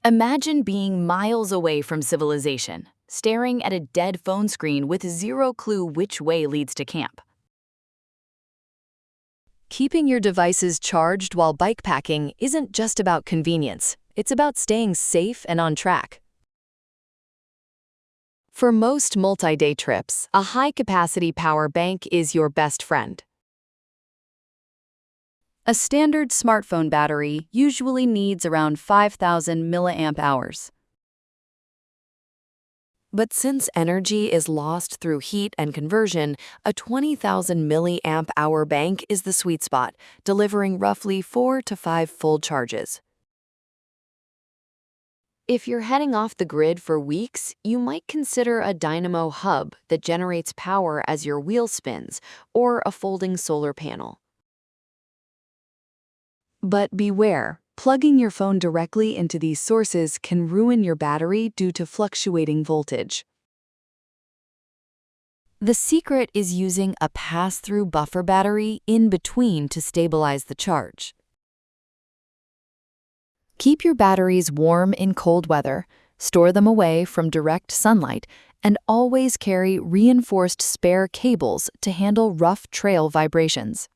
Imagine being miles away from civilization, staring at a dead phone screen with zero clue which way leads to camp. Keeping your devices charged while bikepacking isn't just about convenience, it's about staying safe and on track. For most multi-day trips, a high-capacity power bank is your best friend. A standard smartphone battery usually needs around 5,000 milliamp hours. But since energy is lost through heat and conversion, a 20,000 milliamp hour bank is the sweet spot, delivering roughly 4 to 5 full charges. If you're heading off the grid for weeks, you might consider a dynamo hub that generates power as your wheel spins, or a folding solar panel. But beware, plugging your phone directly into these sources can ruin your battery due to fluctuating voltage. The secret is using a pass-through buffer battery in between to stabilize the charge. Keep your batteries warm in cold weather, store them away from direct sunlight, and always carry reinforced spare cables to handle rough trail vibrations.